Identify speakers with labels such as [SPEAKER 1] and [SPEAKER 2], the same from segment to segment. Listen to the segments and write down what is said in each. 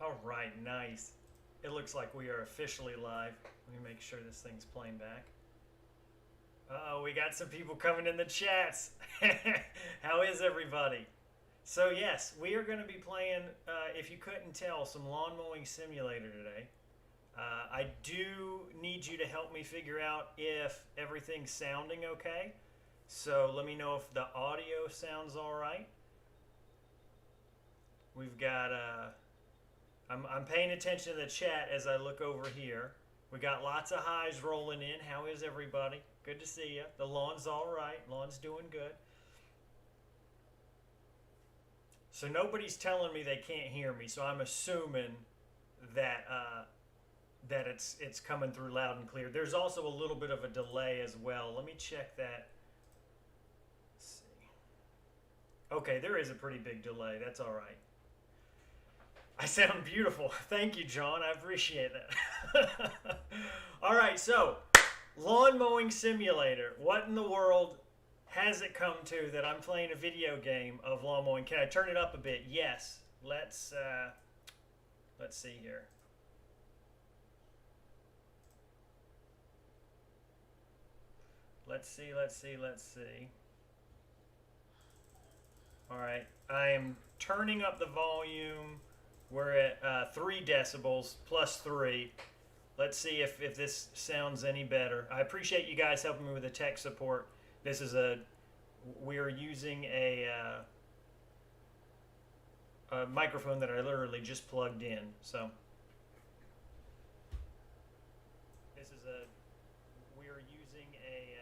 [SPEAKER 1] All right, nice. It looks like we are officially live. Let me make sure this thing's playing back. Uh-oh, we got some people coming in the chats. How is everybody? So yes, we are going to be playing, if you couldn't tell, some lawn mowing simulator today. I do need you to help me figure out if everything's sounding okay. So let me know if the audio sounds all right. We've got, I'm paying attention to the chat as I look over here. We got lots of highs rolling in. How is everybody? Good to see you. The lawn's all right. Lawn's doing good. So nobody's telling me they can't hear me, so I'm assuming that that it's coming through loud and clear. There's also a little bit of a delay as well. Let me check that. Let's see. Okay, there is a pretty big delay. That's all right. I sound beautiful. Thank you, John. I appreciate that. All right, so lawn mowing simulator. What in the world has it come to that I'm playing a video game of lawn mowing? Can I turn it up a bit? Yes. Let's see here. Let's see. All right, I am turning up the volume. We're at 3 decibels plus 3. Let's see if this sounds any better. I appreciate you guys helping me with the tech support. This is we're using a microphone that I literally just plugged in. So we're using a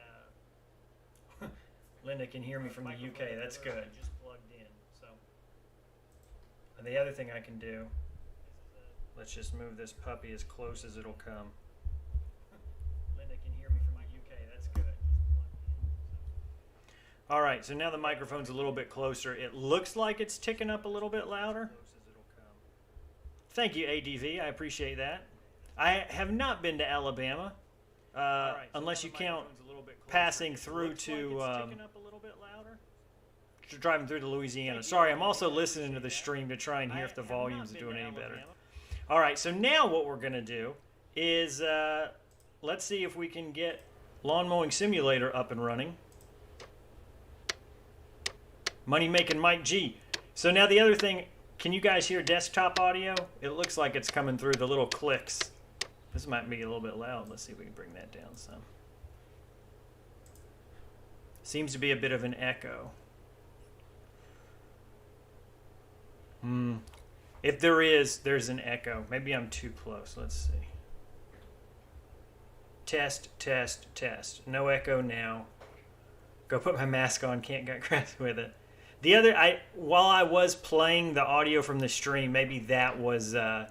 [SPEAKER 1] Linda can hear me from the UK. That's good. Just plugged in. So and the other thing I can do, let's just move this puppy as close as it'll come. Linda can hear me from the UK. That's good. All right, so now the microphone's a little bit closer. It looks like it's ticking up a little bit louder. Thank you, ADV. I appreciate that. I have not been to Alabama, unless you count passing through to driving through to Louisiana. Sorry, I'm also listening to the stream to try and hear if the volume's doing any better. All right, so now what we're going to do is let's see if we can get Lawn Mowing Simulator up and running. Money Making Mike G. So now the other thing, can you guys hear desktop audio? It looks like it's coming through the little clicks. This might be a little bit loud. Let's see if we can bring that down some. Seems to be a bit of an echo. If there's an echo. Maybe I'm too close. Let's see. Test, test, test. No echo now. Go put my mask on. Can't get crazy with it. The other, while I was playing the audio from the stream, maybe that was, I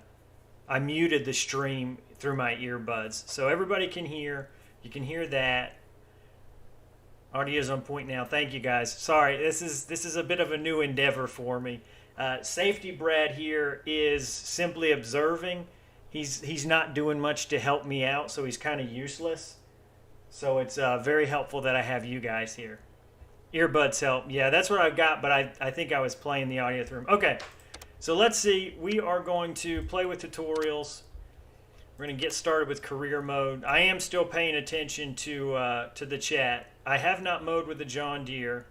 [SPEAKER 1] muted the stream through my earbuds. So everybody can hear. You can hear that. Audio's on point now. Thank you, guys. Sorry, this is a bit of a new endeavor for me. Safety Brad here is simply observing. He's not doing much to help me out, so he's kind of useless. So it's very helpful that I have you guys here. Earbuds help. Yeah, that's what I've got, but I think I was playing the audio through. Okay, so let's see. We are going to play with tutorials. We're going to get started with career mode. I am still paying attention to the chat. I have not mowed with the John Deere.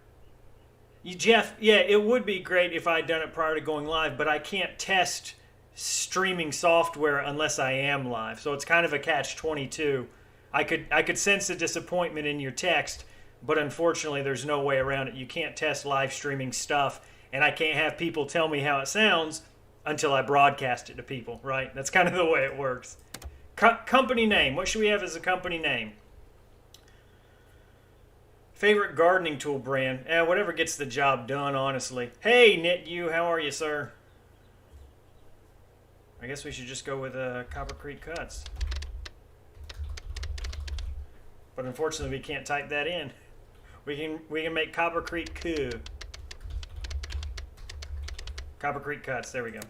[SPEAKER 1] Jeff, yeah, it would be great if I'd done it prior to going live, but I can't test streaming software unless I am live. So it's kind of a catch-22. I could sense the disappointment in your text, but unfortunately there's no way around it. You can't test live streaming stuff, and I can't have people tell me how it sounds until I broadcast it to people, right? That's kind of the way it works. Company name. What should we have as a company name? Favorite gardening tool brand? Whatever gets the job done, honestly. Hey, KnitU, how are you, sir? I guess we should just go with Copper Creek Cuts. But unfortunately, we can't type that in. We can make Copper Creek Coup. Copper Creek Cuts. There we go.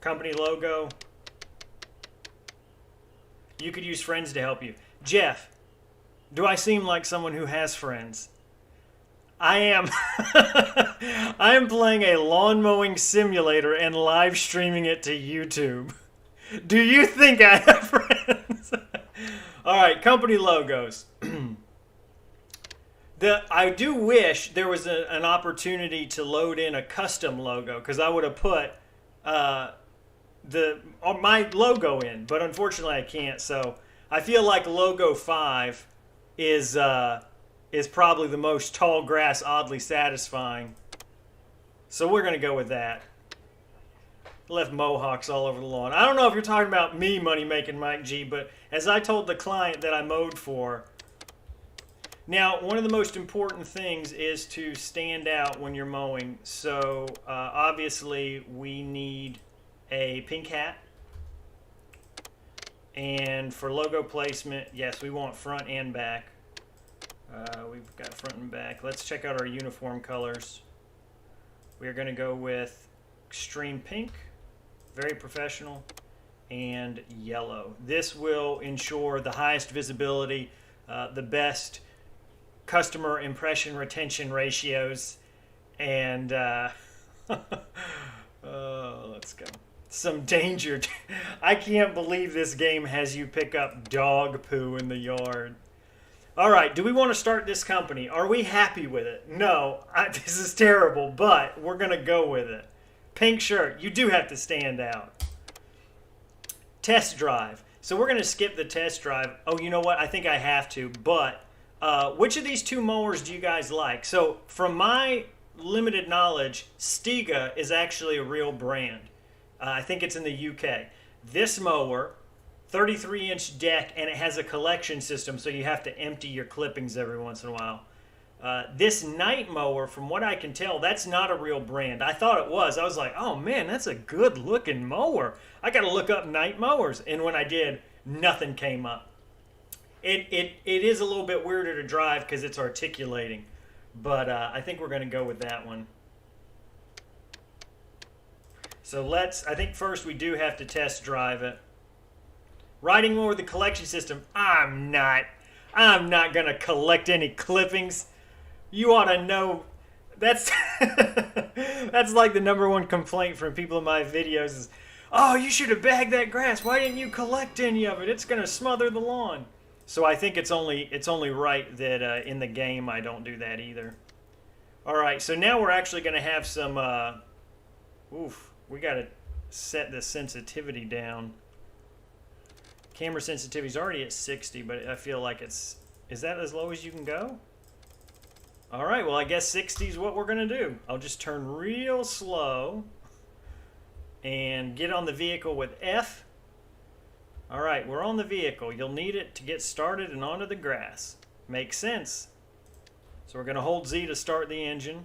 [SPEAKER 1] Company logo. You could use friends to help you. Jeff, do I seem like someone who has friends? I am I am playing a lawn mowing simulator and live streaming it to YouTube. Do you think I have friends? All right, company logos. I do wish there was an opportunity to load in a custom logo, because I would have put my logo in, but unfortunately I can't. So I feel like logo 5 is probably the most tall grass, oddly satisfying. So we're gonna go with that. Left mohawks all over the lawn. I don't know if you're talking about me, money making Mike G, but as I told the client that I mowed for. Now, one of the most important things is to stand out when you're mowing. So obviously we need a pink hat. And for logo placement, yes, we want front and back. We've got front and back. Let's check out our uniform colors. We're going to go with extreme pink, very professional, and yellow. This will ensure the highest visibility, the best customer impression retention ratios, and let's go. Some danger. I can't believe this game has you pick up dog poo in the yard. All right, do we want to start this company? Are we happy with it? No, this is terrible, but we're going to go with it. Pink shirt, you do have to stand out. Test drive. So we're going to skip the test drive. Oh, you know what? I think I have to, but which of these two mowers do you guys like? So from my limited knowledge, Stiga is actually a real brand. I think it's in the UK. This mower, 33-inch deck, and it has a collection system, so you have to empty your clippings every once in a while. This night mower, from what I can tell, that's not a real brand. I thought it was. I was like, oh man, that's a good looking mower. I got to look up night mowers. And when I did, nothing came up. It is a little bit weirder to drive because it's articulating. But I think we're going to go with that one. So I think first we do have to test drive it. Riding mower with the collection system. I'm not going to collect any clippings. You ought to know. That's that's like the #1 complaint from people in my videos is, oh, you should have bagged that grass. Why didn't you collect any of it? It's going to smother the lawn. So I think it's only right that in the game I don't do that either. All right, so now we're actually going to have some, we got to set the sensitivity down. Camera sensitivity is already at 60, but I feel like is that as low as you can go? All right, well, I guess 60 is what we're going to do. I'll just turn real slow and get on the vehicle with F. All right, we're on the vehicle. You'll need it to get started and onto the grass. Makes sense. So we're going to hold Z to start the engine.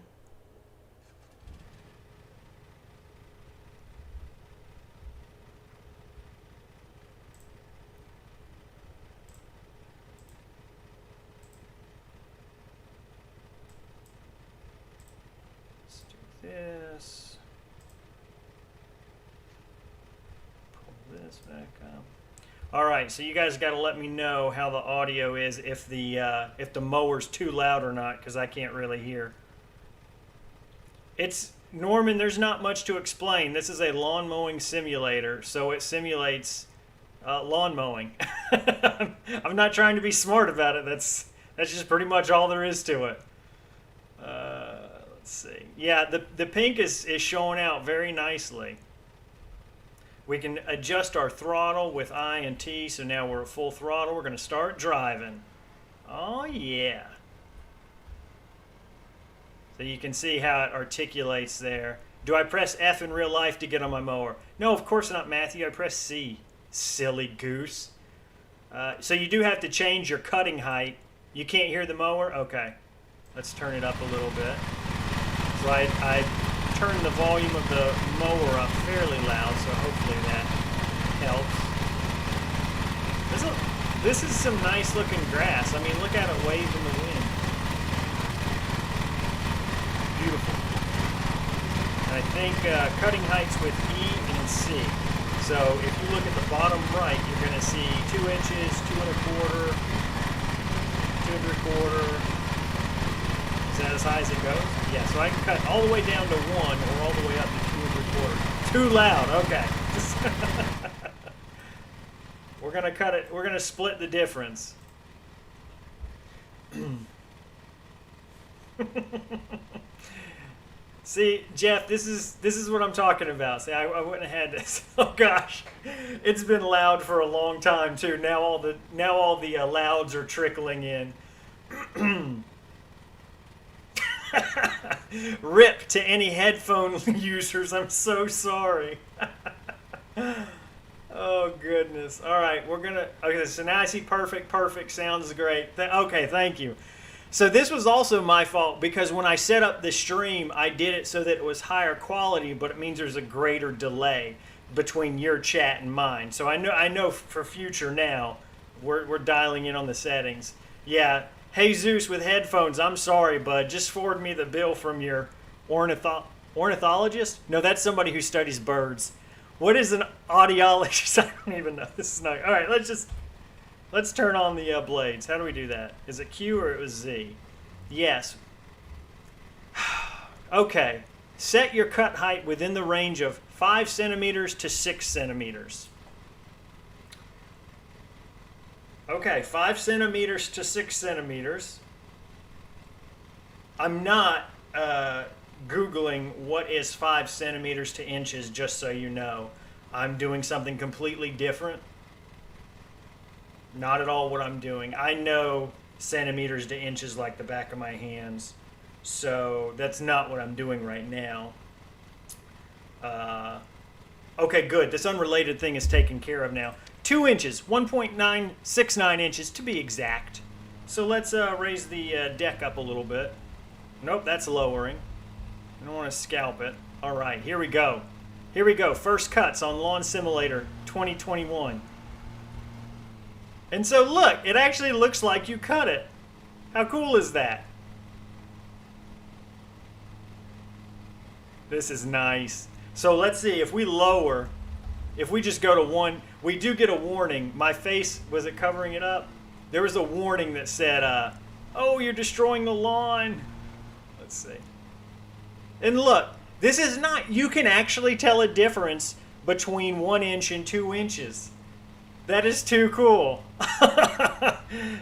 [SPEAKER 1] Let's do this. Pull this back up. All right, so you guys got to let me know how the audio is, if the mower's too loud or not, because I can't really hear. It's Norman. There's not much to explain. This is a lawn mowing simulator, so it simulates lawn mowing. I'm not trying to be smart about it. That's just pretty much all there is to it. Let's see. Yeah, the pink is showing out very nicely. We can adjust our throttle with I and T, so now we're at full throttle. We're going to start driving. Oh, yeah. So you can see how it articulates there. Do I press F in real life to get on my mower? No, of course not, Matthew. I press C. Silly goose. So you do have to change your cutting height. You can't hear the mower? Okay. Let's turn it up a little bit. So I turn the volume of the mower up fairly loud, so hopefully that helps. This is some nice looking grass. I mean, look at it wave in the wind. Beautiful. And I think cutting heights with E and C. So if you look at the bottom right, you're going to see 2 inches, 2 1/4, 2 3/4, Is that as high as it goes? Yeah, so I can cut all the way down to 1 or all the way up to 2 3/4. Too loud, okay. We're gonna cut it, we're gonna split the difference. See, Jeff, this is what I'm talking about. See, I wouldn't have had this. Oh gosh, it's been loud for a long time too. Now all the louds are trickling in. Rip to any headphone users. I'm so sorry. Oh goodness. All right, we're gonna. Okay, so now I see perfect. Sounds great. Okay, thank you. So this was also my fault because when I set up the stream, I did it so that it was higher quality, but it means there's a greater delay between your chat and mine. So I know for future now, we're dialing in on the settings. Yeah, hey Zeus with headphones, I'm sorry, bud. Just forward me the bill from your ornithologist? No, that's somebody who studies birds. What is an audiologist? I don't even know. This is not. All right, let's turn on the blades. How do we do that? Is it Q or it was Z? Yes. Okay. Set your cut height within the range of 5 centimeters to 6 centimeters. Okay, 5 centimeters to 6 centimeters. I'm not Googling what is 5 centimeters to inches, just so you know. I'm doing something completely different. Not at all what I'm doing. I know centimeters to inches like the back of my hands, so that's not what I'm doing right now. Okay, good. This unrelated thing is taken care of now. 2 inches, 1.969 inches to be exact. So let's raise the deck up a little bit. Nope, that's lowering. I don't want to scalp it. All right, here we go. Here we go. First cuts on Lawn Simulator 2021. And so look, it actually looks like you cut it. How cool is that? This is nice. So let's see, if we lower, if we just go to 1, we do get a warning. My face, was it covering it up? There was a warning that said, oh, you're destroying the lawn. Let's see. And look, this is not, you can actually tell a difference between 1 inch and 2 inches. That is too cool.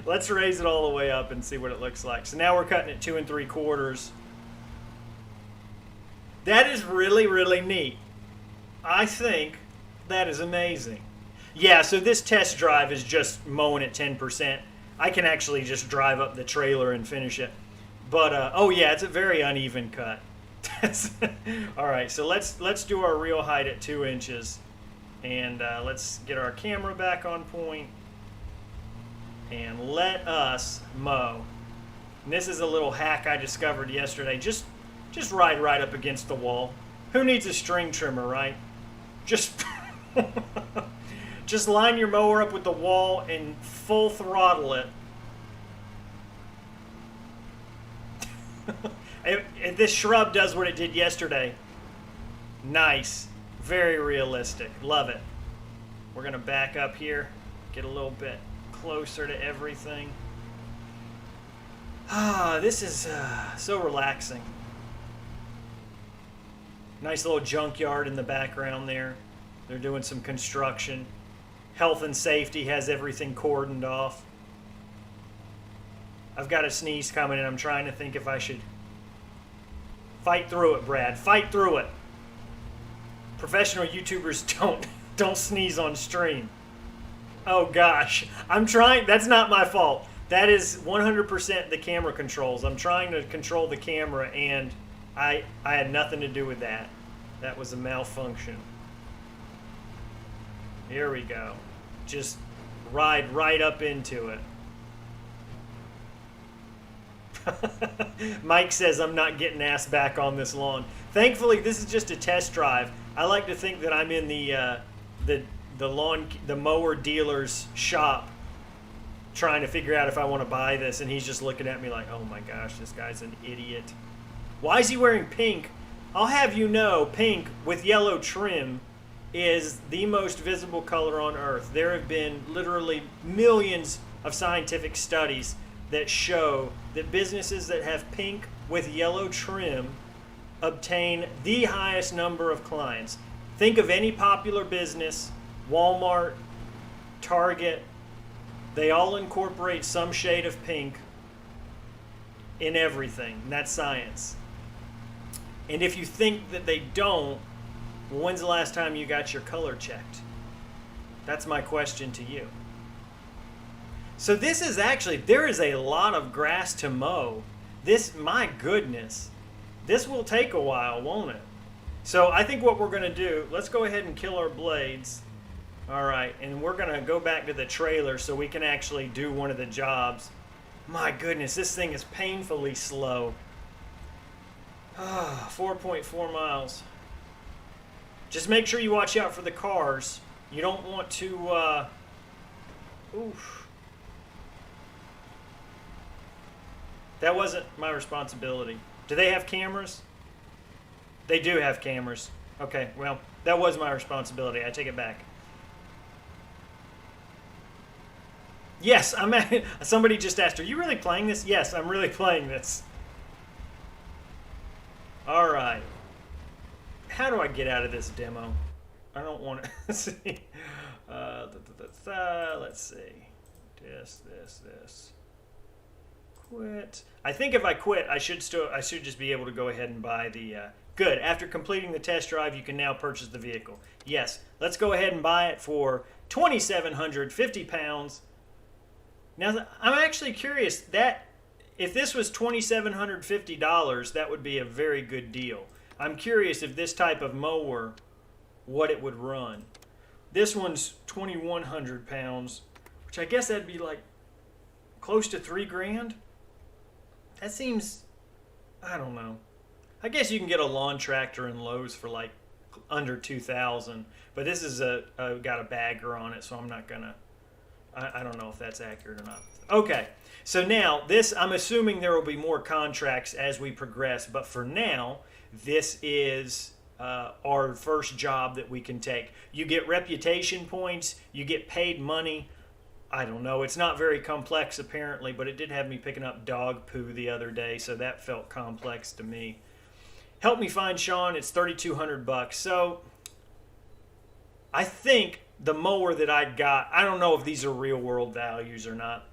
[SPEAKER 1] Let's raise it all the way up and see what it looks like. So now we're cutting it 2 3/4. That is really, really neat. I think that is amazing. Yeah, so this test drive is just mowing at 10%. I can actually just drive up the trailer and finish it. But, oh yeah, it's a very uneven cut. All right, so let's do our real height at 2 inches. And let's get our camera back on point and let us mow. And this is a little hack I discovered yesterday. Just ride right up against the wall. Who needs a string trimmer, right? Just just line your mower up with the wall and full throttle it. If this shrub does what it did yesterday. Nice. Very realistic. Love it. We're going to back up here, get a little bit closer to everything. Ah, this is so relaxing. Nice little junkyard in the background there. They're doing some construction. Health and safety has everything cordoned off. I've got a sneeze coming and I'm trying to think if I should fight through it, Brad. Fight through it. Professional YouTubers don't sneeze on stream. Oh gosh, I'm trying. That's not my fault. That is 100% the camera controls. I'm trying to control the camera, and I had nothing to do with that. That was a malfunction. Here we go. Just ride right up into it. Mike says I'm not getting ass back on this lawn. Thankfully, this is just a test drive. I like to think that I'm in the mower dealer's shop trying to figure out if I want to buy this, and he's just looking at me like, oh my gosh, this guy's an idiot. Why is he wearing pink? I'll have you know, pink with yellow trim is the most visible color on Earth. There have been literally millions of scientific studies that show that businesses that have pink with yellow trim obtain the highest number of clients. Think of any popular business, Walmart, Target, they all incorporate some shade of pink in everything. And that's science. And if you think that they don't, well, when's the last time you got your color checked? That's my question to you. So this is actually, there is a lot of grass to mow. This, my goodness, this will take a while, won't it? So I think what we're going to do, let's go ahead and kill our blades. All right, and we're going to go back to the trailer so we can actually do one of the jobs. My goodness, this thing is painfully slow. 4.4 miles. Just make sure you watch out for the cars. You don't want to, oof. That wasn't my responsibility. Do they have cameras? They do have cameras. Okay, well, that was my responsibility. I take it back. Yes, somebody just asked, are you really playing this? Yes, I'm really playing this. All right. How do I get out of this demo? I don't want to see. Let's see. This. Quit. I think if I quit, I should just be able to go ahead and buy the. Good. After completing the test drive, you can now purchase the vehicle. Yes. Let's go ahead and buy it for £2,750. Now, I'm actually curious that if this was $2,750, that would be a very good deal. I'm curious if this type of mower, what it would run. This one's 2,100 pounds, which I guess that'd be like close to $3,000. That seems, I don't know. I guess you can get a lawn tractor in Lowe's for like under 2,000, but this is got a bagger on it, so I'm not gonna. I don't know if that's accurate or not. Okay, so now this, I'm assuming there will be more contracts as we progress, but for now, this is our first job that we can take. You get reputation points, you get paid money. I don't know, it's not very complex apparently, but it did have me picking up dog poo the other day, so that felt complex to me. Help me find Sean, it's $3,200. So I think the mower that I got, I don't know if these are real world values or not.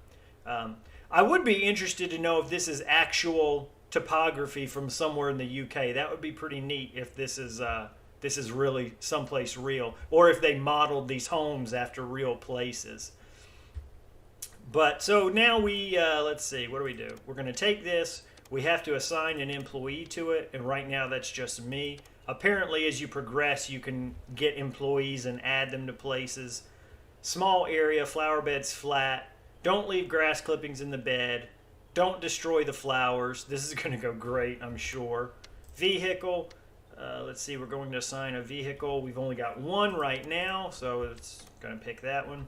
[SPEAKER 1] I would be interested to know if this is actual topography from somewhere in the UK. That would be pretty neat if this is really someplace real, or if they modeled these homes after real places. But so now we, let's see, what do? We're going to take this. We have to assign an employee to it, and right now that's just me. Apparently, as you progress, you can get employees and add them to places. Small area, flower beds flat. Don't leave grass clippings in the bed. Don't destroy the flowers. This is going to go great, I'm sure. Vehicle. Let's see, we're going to assign a vehicle. We've only got one right now, so it's going to pick that one.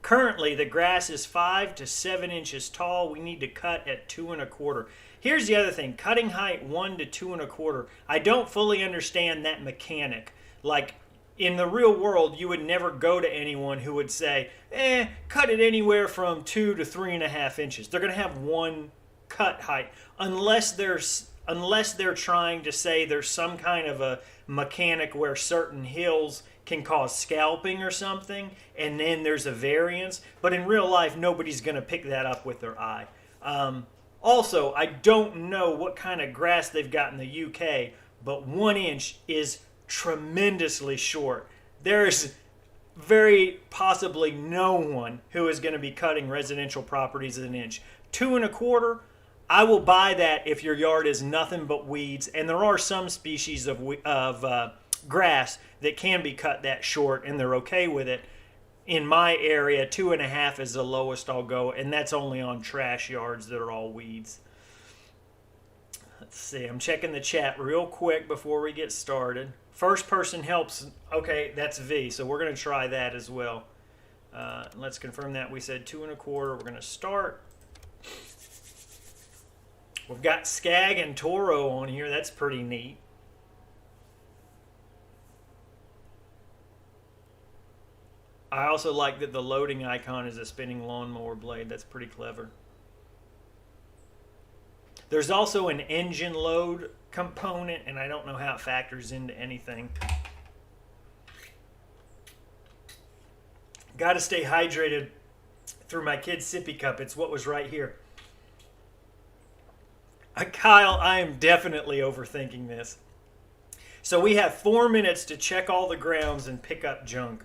[SPEAKER 1] Currently, the grass is 5 to 7 inches tall. We need to cut at 2 1/4. Here's the other thing, cutting height 1 to 2 1/4. I don't fully understand that mechanic. Like, in the real world, you would never go to anyone who would say, cut it anywhere from 2 to 3.5 inches. They're going to have one cut height, unless they're trying to say there's some kind of a mechanic where certain hills can cause scalping or something, and then there's a variance. But in real life, nobody's going to pick that up with their eye. Also, I don't know what kind of grass they've got in the UK, but 1 inch is tremendously short. There's very possibly no one who is going to be cutting residential properties at 1 inch. 2 1/4, I will buy that if your yard is nothing but weeds, and there are some species of grass that can be cut that short, and they're okay with it. In my area, 2 1/2 is the lowest I'll go, and that's only on trash yards that are all weeds. Let's see, I'm checking the chat real quick before we get started. First person helps, okay, that's V, so we're going to try that as well. Let's confirm that. We said 2 1/4. We're going to start. We've got Skag and Toro on here. That's pretty neat. I also like that the loading icon is a spinning lawnmower blade. That's pretty clever. There's also an engine load component, and I don't know how it factors into anything. Got to stay hydrated through my kid's sippy cup. It's what was right here. Kyle, I am definitely overthinking this. So we have 4 minutes to check all the grounds and pick up junk.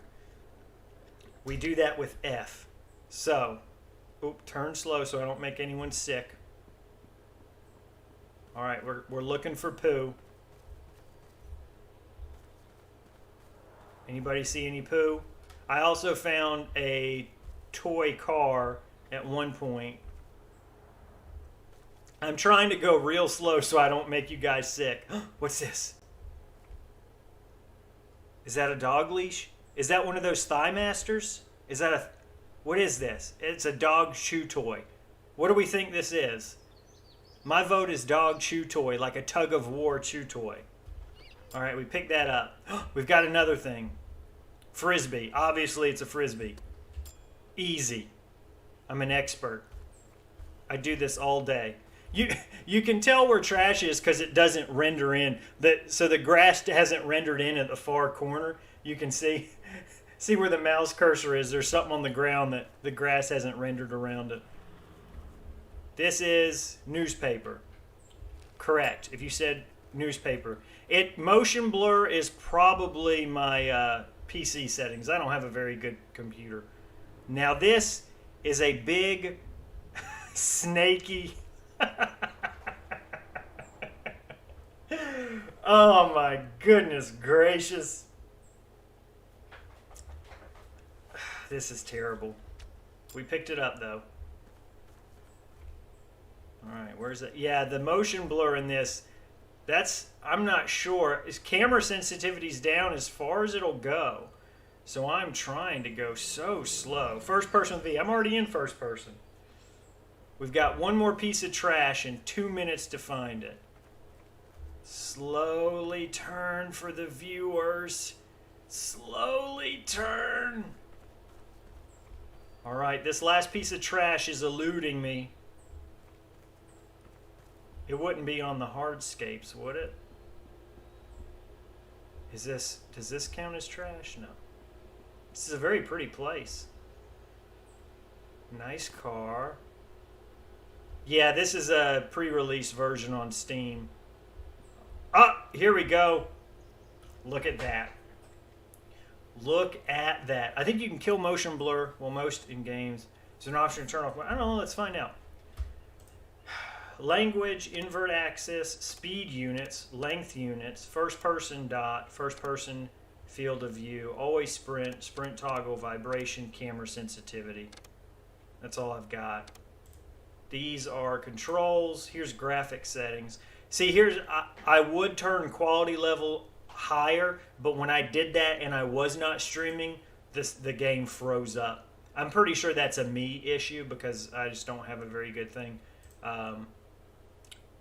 [SPEAKER 1] We do that with F. So, turn slow so I don't make anyone sick. All right, we're looking for poo. Anybody see any poo? I also found a toy car at one point. I'm trying to go real slow so I don't make you guys sick. What's this? Is that a dog leash? Is that one of those Thigh Masters? Is that a... What is this? It's a dog chew toy. What do we think this is? My vote is dog chew toy, like a tug of war chew toy. All right, we picked that up. We've got another thing. Frisbee. Obviously, it's a Frisbee. Easy. I'm an expert. I do this all day. You can tell where trash is because it doesn't render in. So the grass hasn't rendered in at the far corner. You can see where the mouse cursor is. There's something on the ground that the grass hasn't rendered around it. This is newspaper. Correct. If you said newspaper. Motion blur is probably my PC settings. I don't have a very good computer. Now this is a big, snaky... Oh my goodness gracious. This is terrible. We picked it up though. Alright, where's it? Yeah, the motion blur in this, I'm not sure. Camera sensitivity's down as far as it'll go. So I'm trying to go so slow. First person V. I'm already in first person. We've got one more piece of trash and 2 minutes to find it. Slowly turn for the viewers. Slowly turn. All right, this last piece of trash is eluding me. It wouldn't be on the hardscapes, would it? Does this count as trash? No. This is a very pretty place. Nice car. Yeah, this is a pre-release version on Steam. Ah, here we go. Look at that. Look at that. I think you can kill motion blur. Well, most in games. It's an option to turn off. I don't know. Let's find out. Language, invert axis, speed units, length units, first person dot, first person field of view, always sprint, sprint toggle, vibration, camera sensitivity. That's all I've got. These are controls. Here's graphic settings. See, I would turn quality level higher, but when I did that and I was not streaming, the game froze up. I'm pretty sure that's a me issue because I just don't have a very good thing. I'm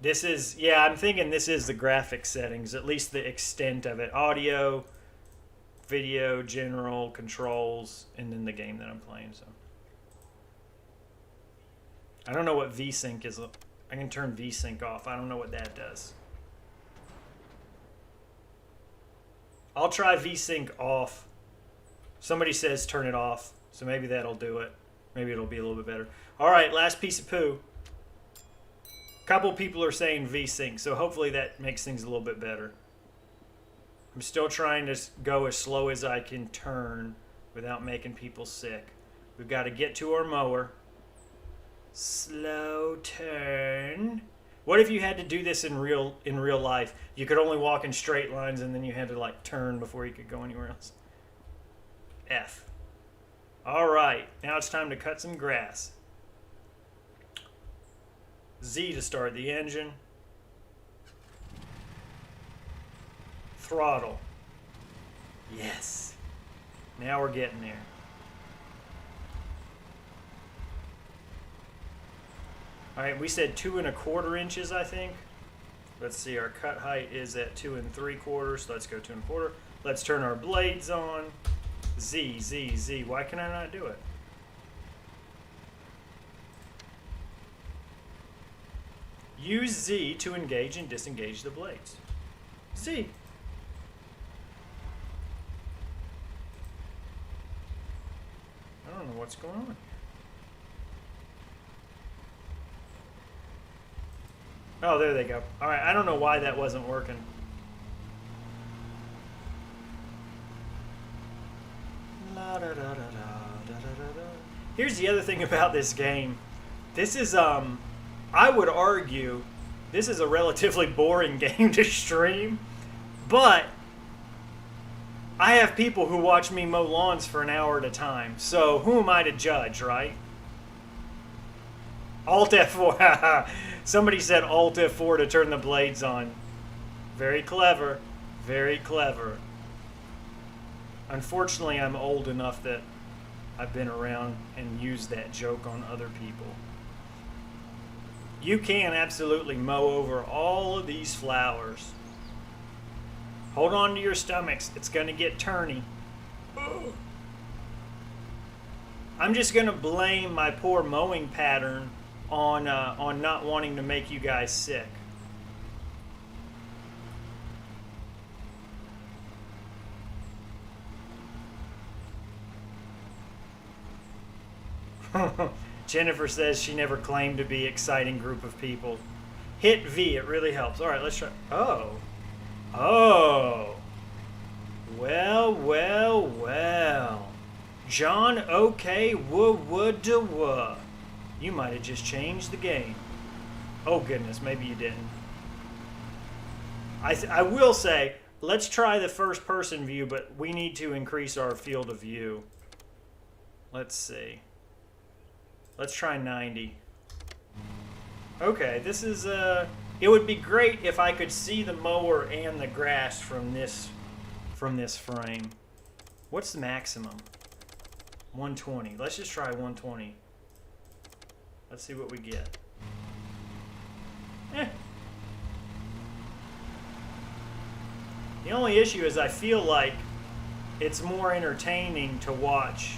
[SPEAKER 1] thinking this is the graphic settings, at least the extent of it. Audio, video, general, controls, and then the game that I'm playing. So I don't know what VSync is. I can turn VSync off. I don't know what that does. I'll try VSync off. Somebody says turn it off, so maybe that'll do it. Maybe it'll be a little bit better. All right, last piece of poo. A couple people are saying VSync, so hopefully that makes things a little bit better. I'm still trying to go as slow as I can turn without making people sick. We've got to get to our mower. Slow turn. What if you had to do this in real life? You could only walk in straight lines and then you had to like turn before you could go anywhere else. F. All right, now it's time to cut some grass. Z to start the engine. Throttle. Yes. Now we're getting there. All right, we said 2 1/4 inches, I think. Let's see, our cut height is at 2 3/4, so let's go 2 1/4. Let's turn our blades on. Z, Z, Z. Why can I not do it? Use Z to engage and disengage the blades. Z. I don't know what's going on. Oh, there they go. All right, I don't know why that wasn't working. Here's the other thing about this game. This is, I would argue, this is a relatively boring game to stream, but I have people who watch me mow lawns for an hour at a time, so who am I to judge, right? Alt F4, somebody said Alt F4 to turn the blades on. Very clever, very clever. Unfortunately, I'm old enough that I've been around and used that joke on other people. You can absolutely mow over all of these flowers. Hold on to your stomachs. It's going to get turny. I'm just going to blame my poor mowing pattern on not wanting to make you guys sick. Jennifer says she never claimed to be exciting group of people. Hit V, it really helps. All right, let's try. Oh. Oh. Well, well, well. John, okay, woo. You might have just changed the game. Oh, goodness, maybe you didn't. I will say, let's try the first-person view, but we need to increase our field of view. Let's see. Let's try 90. Okay, this is, it would be great if I could see the mower and the grass from this frame. What's the maximum? 120. Let's just try 120. Let's see what we get. The only issue is I feel like it's more entertaining to watch.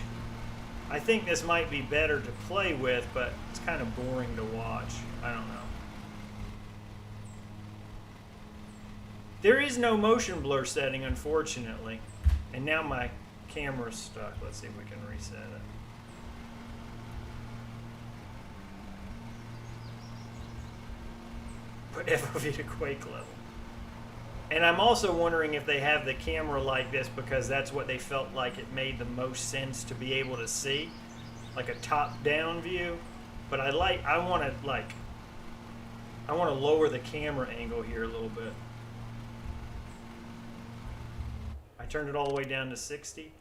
[SPEAKER 1] I think this might be better to play with, but it's kind of boring to watch. I don't know. There is no motion blur setting, unfortunately. And now my camera's stuck. Let's see if we can reset it. Put FOV to quake level. And I'm also wondering if they have the camera like this because that's what they felt like it made the most sense to be able to see, like a top-down view. But I want to lower the camera angle here a little bit. I turned it all the way down to 60.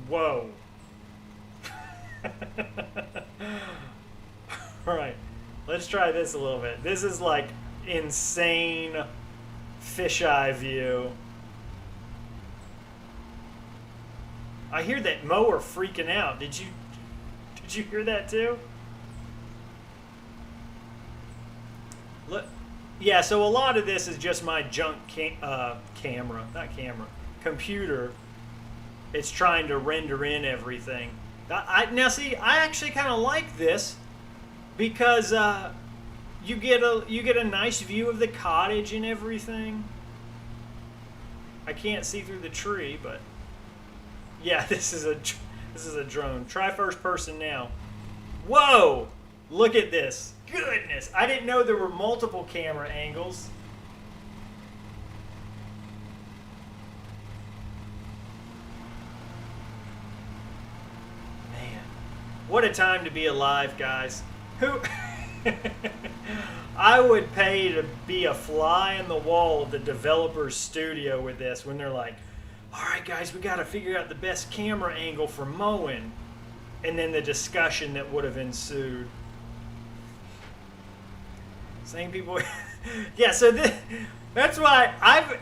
[SPEAKER 1] Whoa. All right. Let's try this a little bit. This is like insane fisheye view. I hear that mower freaking out. Did you hear that too? Look, yeah. So a lot of this is just my junk computer. It's trying to render in everything. Now see, I actually kind of like this. Because you get a nice view of the cottage and everything. I can't see through the tree, but yeah, this is a drone. Try first person now. Whoa! Look at this. Goodness, I didn't know there were multiple camera angles. Man, what a time to be alive, guys. Who I would pay to be a fly in the wall of the developer's studio with this when they're like, all right, guys, we got to figure out the best camera angle for mowing. And then the discussion that would have ensued. Same people. Yeah, so that's why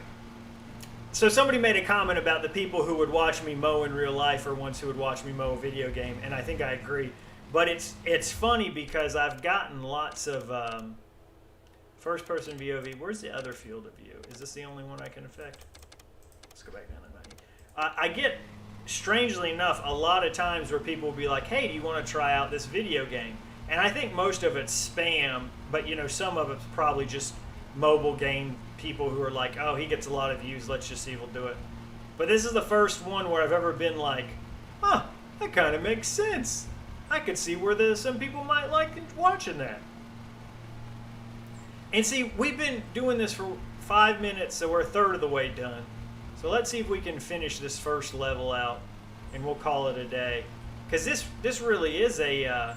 [SPEAKER 1] so somebody made a comment about the people who would watch me mow in real life or ones who would watch me mow a video game, and I think I agree. But it's funny because I've gotten lots of first-person VOV. Where's the other field of view? Is this the only one I can affect? Let's go back down to 90. I get, strangely enough, a lot of times where people will be like, hey, do you want to try out this video game? And I think most of it's spam, but you know, some of it's probably just mobile game people who are like, oh, he gets a lot of views, let's just see if we'll do it. But this is the first one where I've ever been like, huh, that kind of makes sense. I could see where some people might like watching that. And see, we've been doing this for 5 minutes, so we're a third of the way done. So let's see if we can finish this first level out, and we'll call it a day. Because this really is a...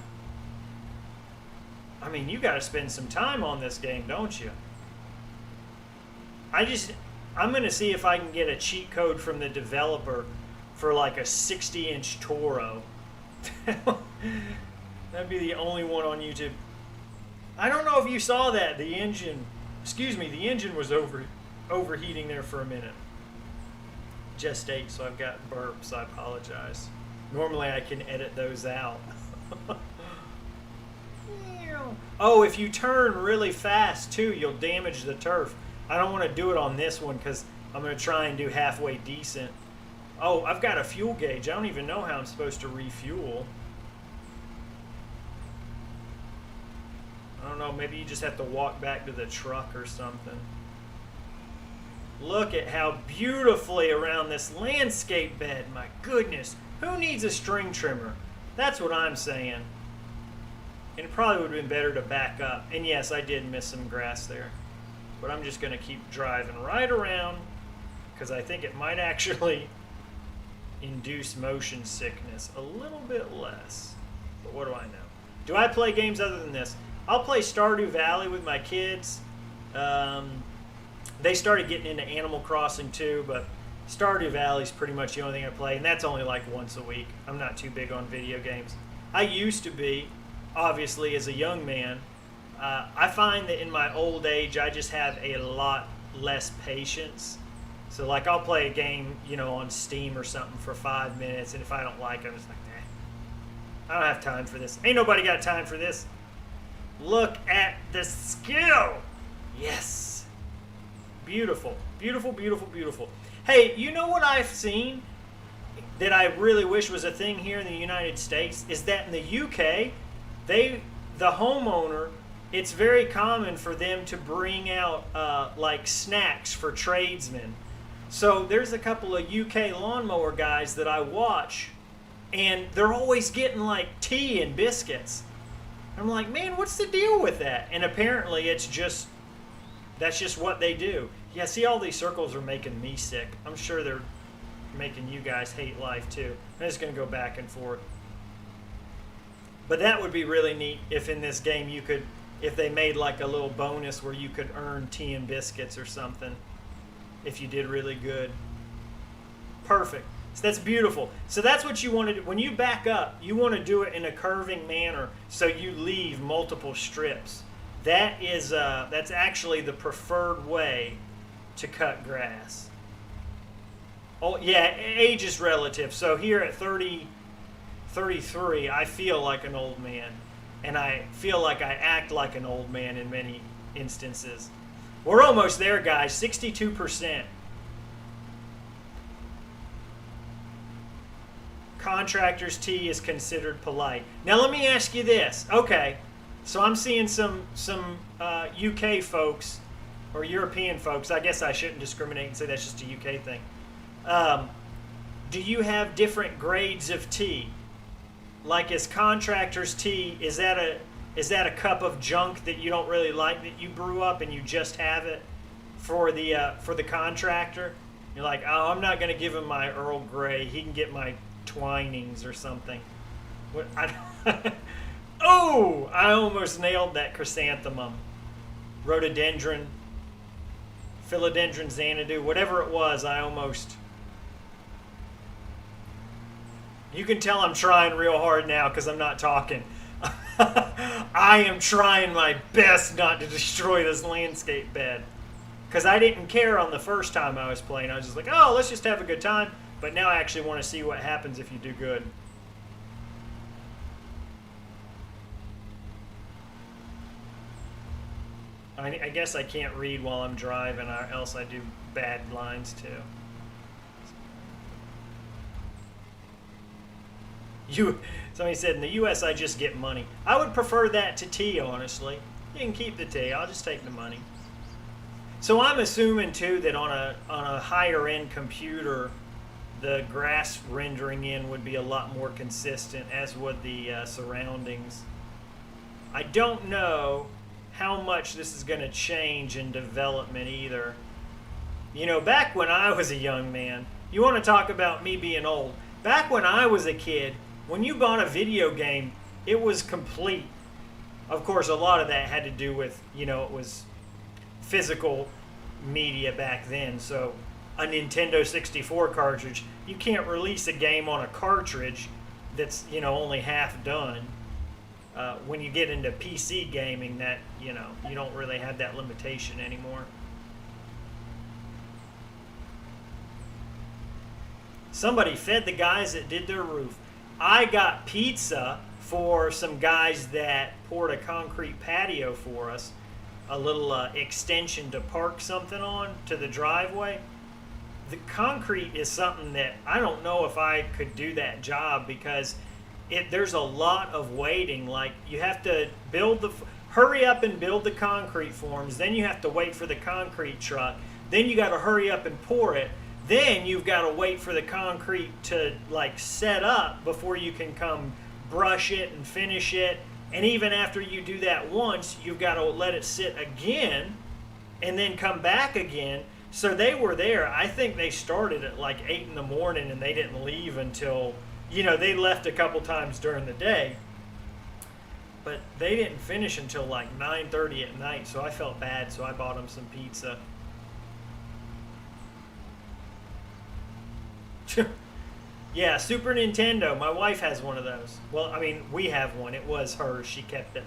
[SPEAKER 1] I mean, you got to spend some time on this game, don't you? I'm going to see if I can get a cheat code from the developer for like a 60-inch Toro. That'd be the only one on YouTube. I don't know if you saw that. The engine was overheating there for a minute. Just ate, so I've got burps. I apologize. Normally I can edit those out. Oh, if you turn really fast too, you'll damage the turf. I don't want to do it on this one because I'm going to try and do halfway decent. Oh, I've got a fuel gauge. I don't even know how I'm supposed to refuel. I don't know, maybe you just have to walk back to the truck or something. Look at how beautifully around this landscape bed. My goodness. Who needs a string trimmer? That's what I'm saying. And it probably would have been better to back up. And yes, I did miss some grass there. But I'm just going to keep driving right around because I think it might actually induce motion sickness a little bit less. But what do I know? Do I play games other than this? I'll play Stardew Valley with my kids. They started getting into Animal Crossing too, but Stardew Valley is pretty much the only thing I play, and that's only like once a week. I'm not too big on video games. I used to be, obviously, as a young man. I find that in my old age, I just have a lot less patience. So, like, I'll play a game, you know, on Steam or something for 5 minutes, and if I don't like it, I'm just like, nah, I don't have time for this. Ain't nobody got time for this. Look at the skill. Yes. Beautiful. Beautiful, beautiful, beautiful. Hey, you know what I've seen that I really wish was a thing here in the United States? Is that in the UK, the homeowner, it's very common for them to bring out like snacks for tradesmen. So there's a couple of UK lawnmower guys that I watch, and they're always getting like tea and biscuits. I'm like, man, what's the deal with that? And apparently that's just what they do. Yeah, see, all these circles are making me sick. I'm sure they're making you guys hate life too. I'm just going to go back and forth. But that would be really neat if in this game you could, if they made like a little bonus where you could earn tea and biscuits or something if you did really good. Perfect. So that's beautiful. So that's what you want to do. When you back up, you want to do it in a curving manner so you leave multiple strips. That is, that's actually the preferred way to cut grass. Oh, yeah, age is relative. So here at 33, I feel like an old man. And I feel like I act like an old man in many instances. We're almost there, guys. 62%. Contractor's tea is considered polite. Now let me ask you this. Okay, so I'm seeing some UK folks or European folks. I guess I shouldn't discriminate and say that's just a UK thing. Do you have different grades of tea? Like, is contractor's tea, is that a cup of junk that you don't really like that you brew up and you just have it for the contractor? You're like, oh, I'm not going to give him my Earl Grey. He can get my Twinings or something. What? Oh, I almost nailed that chrysanthemum. Rhododendron, philodendron xanadu, whatever it was, I almost... You can tell I'm trying real hard now because I'm not talking. I am trying my best not to destroy this landscape bed. Because I didn't care on the first time I was playing. I was just like, oh, let's just have a good time. But now I actually want to see what happens if you do good. I guess I can't read while I'm driving, or else I do bad lines too. You, somebody said, in the U.S. I just get money. I would prefer that to tea, honestly. You can keep the tea. I'll just take the money. So I'm assuming too that on a higher end computer, the grass rendering in would be a lot more consistent, as would the surroundings. I don't know how much this is going to change in development either. You know, back when I was a young man, you want to talk about me being old. Back when I was a kid, when you bought a video game, it was complete. Of course, a lot of that had to do with, you know, it was physical media back then. So a Nintendo 64 cartridge, you can't release a game on a cartridge that's, you know, only half done. When you get into PC gaming, that, you know, you don't really have that limitation anymore. Somebody fed the guys that did their roof. I got pizza for some guys that poured a concrete patio for us, a little extension to park something on to the driveway. The concrete is something that I don't know if I could do that job, because there's a lot of waiting. Like, you have to hurry up and build the concrete forms, then you have to wait for the concrete truck, then you got to hurry up and pour it, then you've got to wait for the concrete to like set up before you can come brush it and finish it. And even after you do that once, you've got to let it sit again and then come back again. So they were there. I think they started at like 8 in the morning and they didn't leave until, you know, they left a couple times during the day. But they didn't finish until like 9:30 at night, so I felt bad, so I bought them some pizza. Yeah, Super Nintendo. My wife has one of those. Well, I mean, we have one. It was hers. She kept it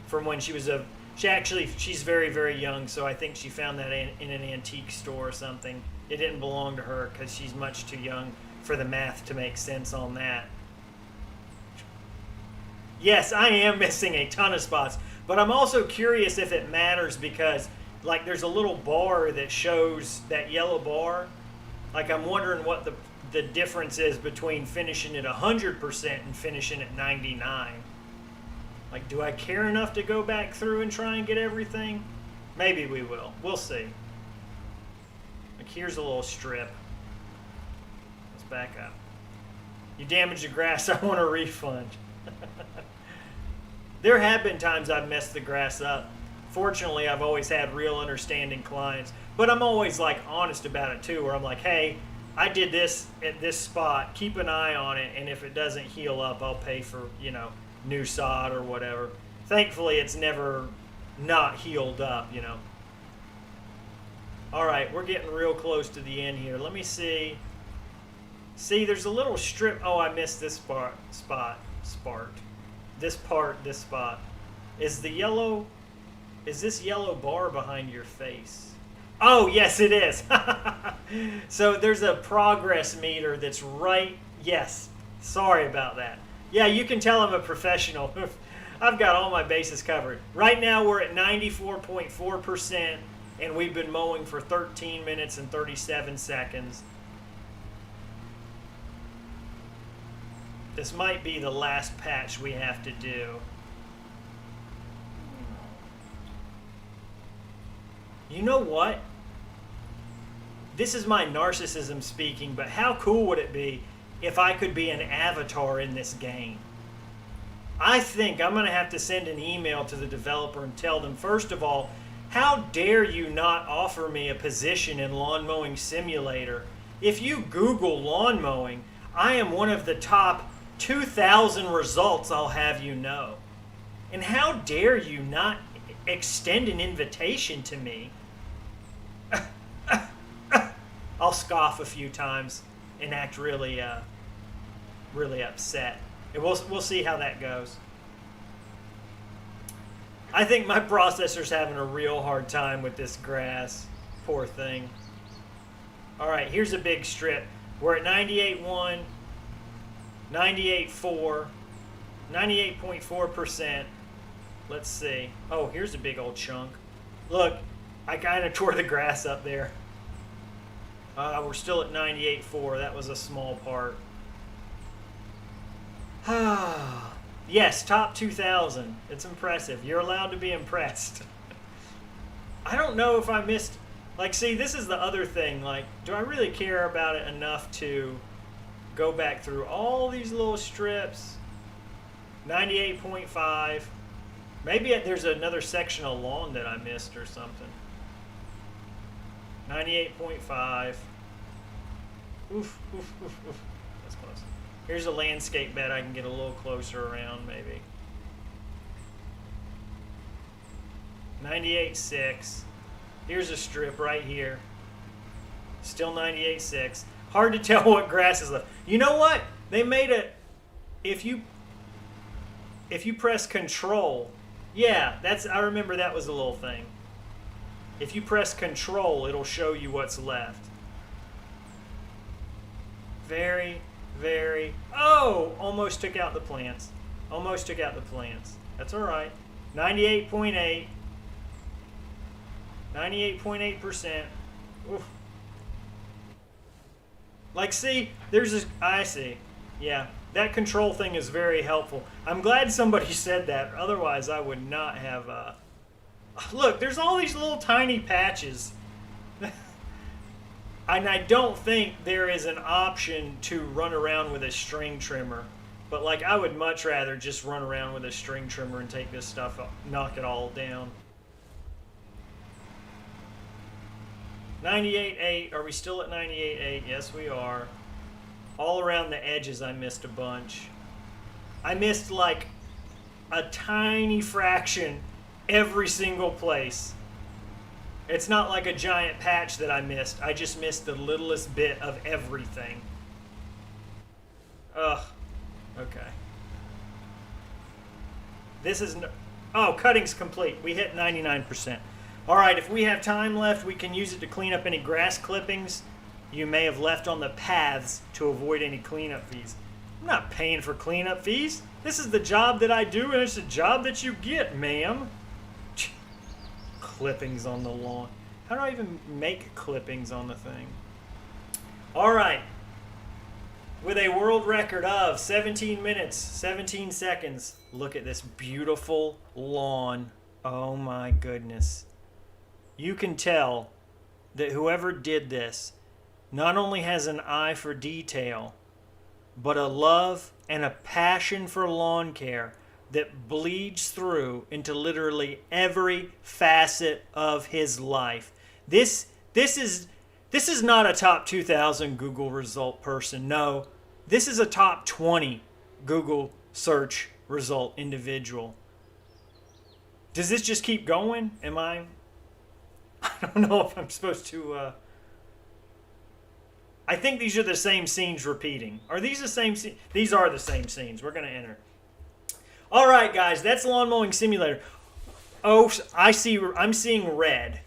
[SPEAKER 1] from when she was she's very, very young, so I think she found that in an antique store or something. It didn't belong to her because she's much too young for the math to make sense on that. Yes, I am missing a ton of spots, but I'm also curious if it matters, because like there's a little bar that shows that yellow bar. Like, I'm wondering what the difference is between finishing at 100% and finishing at 99. Like, do I care enough to go back through and try and get everything? Maybe we will. We'll see. Like, here's a little strip. Let's back up. You damaged the grass. I want a refund. There have been times I've messed the grass up. Fortunately, I've always had real understanding clients. But I'm always, like, honest about it, too, where I'm like, hey, I did this at this spot. Keep an eye on it, and if it doesn't heal up, I'll pay for, you know, new sod or whatever. Thankfully, it's never not healed up, you know. All right, we're getting real close to the end here. Let me see. See, there's a little strip. Oh, I missed this spot. This spot. Is this yellow bar behind your face? Oh, yes, it is. So there's a progress meter that's right. Yes. Sorry about that. Yeah, you can tell I'm a professional. I've got all my bases covered. Right now we're at 94.4%, and we've been mowing for 13 minutes and 37 seconds. This might be the last patch we have to do. You know what? This is my narcissism speaking, but how cool would it be if I could be an avatar in this game? I think I'm going to have to send an email to the developer and tell them, first of all, how dare you not offer me a position in Lawn Mowing Simulator? If you Google lawn mowing, I am one of the top 2,000 results, I'll have you know. And how dare you not extend an invitation to me? I'll scoff a few times and act really upset. And we'll see how that goes. I think my processor's having a real hard time with this grass. Poor thing. All right, here's a big strip. We're at 98.1, 98.4, 98.4%. Let's see. Oh, here's a big old chunk. Look, I kind of tore the grass up there. We're still at 98.4. That was a small part. Yes, top 2,000. It's impressive. You're allowed to be impressed. I don't know if I missed... Like, see, this is the other thing. Like, do I really care about it enough to go back through all these little strips? 98.5. Maybe there's another section of lawn that I missed or something. 98.5. Oof, oof, oof, oof. That's close. Here's a landscape bed I can get a little closer around, maybe. 98.6. Here's a strip right here. Still 98.6. Hard to tell what grass is left. You know what? They made it. If you press Control, yeah, I remember that was a little thing. If you press Control, it'll show you what's left. Very, very. Oh, almost took out the plants. Almost took out the plants. That's all right. 98.8. 98.8%. Oof. Like, see, there's this. I see. Yeah, that control thing is very helpful. I'm glad somebody said that. Otherwise, I would not have. Look, there's all these little tiny patches. And I don't think there is an option to run around with a string trimmer. But, like, I would much rather just run around with a string trimmer and take this stuff up, knock it all down. 98.8. Are we still at 98.8? Yes, we are. All around the edges, I missed a bunch. I missed, like, a tiny fraction every single place. It's not like a giant patch that I missed. I just missed the littlest bit of everything. Ugh. Okay. This is... Oh, cutting's complete. We hit 99%. All right, if we have time left, we can use it to clean up any grass clippings you may have left on the paths to avoid any cleanup fees. I'm not paying for cleanup fees. This is the job that I do, and it's a job that you get, ma'am. Clippings on the lawn. How do I even make clippings on the thing? All right. With a world record of 17 minutes, 17 seconds, look at this beautiful lawn. Oh my goodness. You can tell that whoever did this not only has an eye for detail, but a love and a passion for lawn care that bleeds through into literally every facet of his life. This is not a top 2,000 Google result person. No, this is a top 20 Google search result individual. Does this just keep going? I don't know if I'm supposed to... I think these are the same scenes repeating. Are these the same scenes? These are the same scenes. We're going to enter. All right, guys. That's Lawn Mowing Simulator. Oh, I'm seeing red.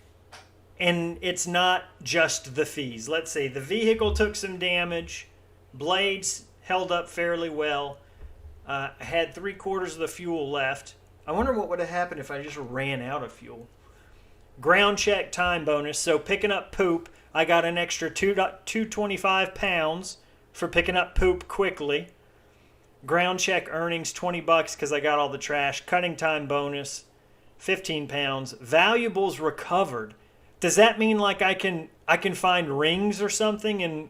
[SPEAKER 1] And it's not just the fees. Let's see. The vehicle took some damage. Blades held up fairly well. Had 3/4 of the fuel left. I wonder what would have happened if I just ran out of fuel. Ground check time bonus. So picking up poop, I got an extra 225 pounds for picking up poop quickly. Ground check earnings, $20 because I got all the trash. Cutting time bonus, 15 pounds. Valuables recovered. Does that mean like I can find rings or something? And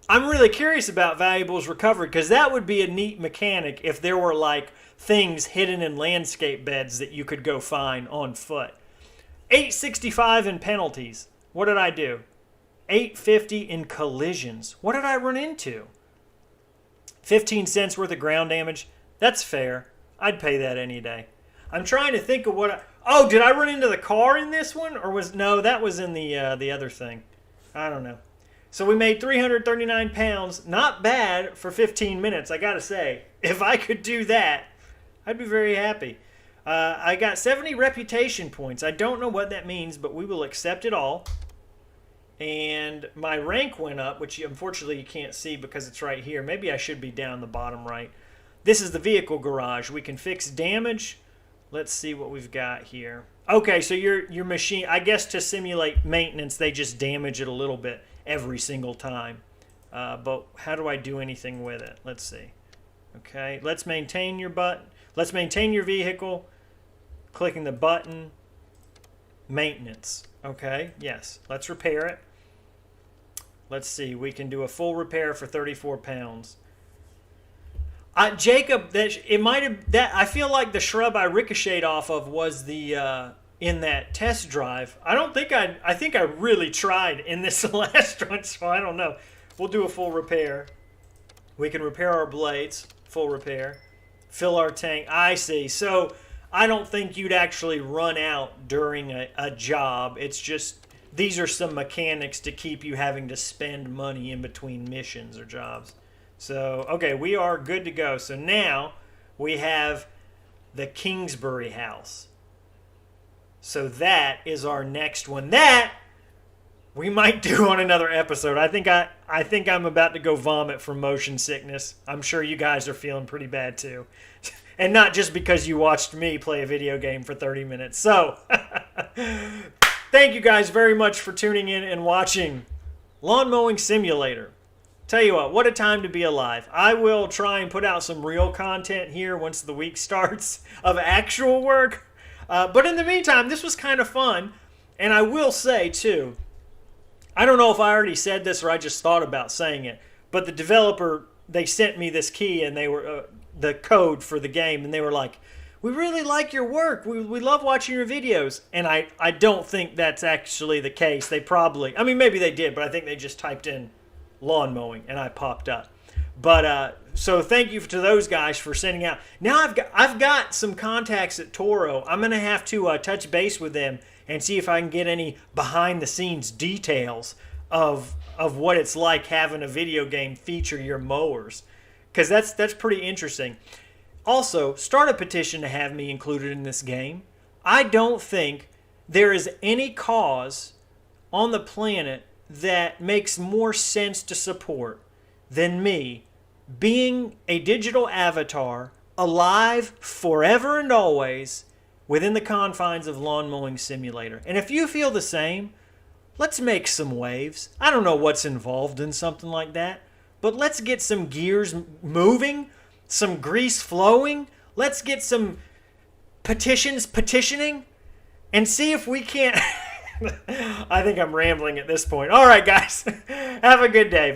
[SPEAKER 1] I'm really curious about valuables recovered because that would be a neat mechanic if there were like things hidden in landscape beds that you could go find on foot. $8.65 in penalties. What did I do? $8.50 in collisions. What did I run into? 15 cents worth of ground damage. That's fair. I'd pay that any day. I'm trying to think of what oh, did I run into the car in this one? Or no, that was in the other thing. I don't know. So we made 339 pounds. Not bad for 15 minutes, I gotta say. If I could do that, I'd be very happy. I got 70 reputation points. I don't know what that means, but we will accept it all. And my rank went up, which unfortunately you can't see because it's right here. Maybe I should be down the bottom right. This is the vehicle garage. We can fix damage. Let's see what we've got here. Okay, so your machine, I guess to simulate maintenance, they just damage it a little bit every single time. But how do I do anything with it? Let's see. Okay, let's maintain your button. Let's maintain your vehicle. Clicking the button. Maintenance. Okay, yes. Let's repair it. Let's see. We can do a full repair for 34 pounds. Jacob, it might have that. I feel like the shrub I ricocheted off of was the in that test drive. I think I really tried in this last one, so I don't know. We'll do a full repair. We can repair our blades. Full repair. Fill our tank. I see. So I don't think you'd actually run out during a job. It's just these are some mechanics to keep you having to spend money in between missions or jobs. So, okay, we are good to go. So now we have the Kingsbury house. So that is our next one. That we might do on another episode. I think I'm about to go vomit from motion sickness. I'm sure you guys are feeling pretty bad too. And not just because you watched me play a video game for 30 minutes. So, thank you guys very much for tuning in and watching Lawn Mowing Simulator. Tell you what a time to be alive. I will try and put out some real content here once the week starts of actual work. But in the meantime, this was kind of fun. And I will say, too, I don't know if I already said this or I just thought about saying it, but the developer, they sent me this key and they were the code for the game, and they were like, we really like your work. We love watching your videos. And I don't think that's actually the case. They probably, I mean, maybe they did, but I think they just typed in lawn mowing and I popped up. But so thank you to those guys for sending out. Now I've got some contacts at Toro. I'm gonna have to touch base with them and see if I can get any behind the scenes details of what it's like having a video game feature your mowers, because that's pretty interesting. Also, start a petition to have me included in this game. I don't think there is any cause on the planet that makes more sense to support than me being a digital avatar alive forever and always within the confines of Lawn Mowing Simulator. And if you feel the same, let's make some waves. I don't know what's involved in something like that, but let's get some gears moving, some grease flowing. Let's get some petitioning and see if we can't... I think I'm rambling at this point. All right, guys. Have a good day.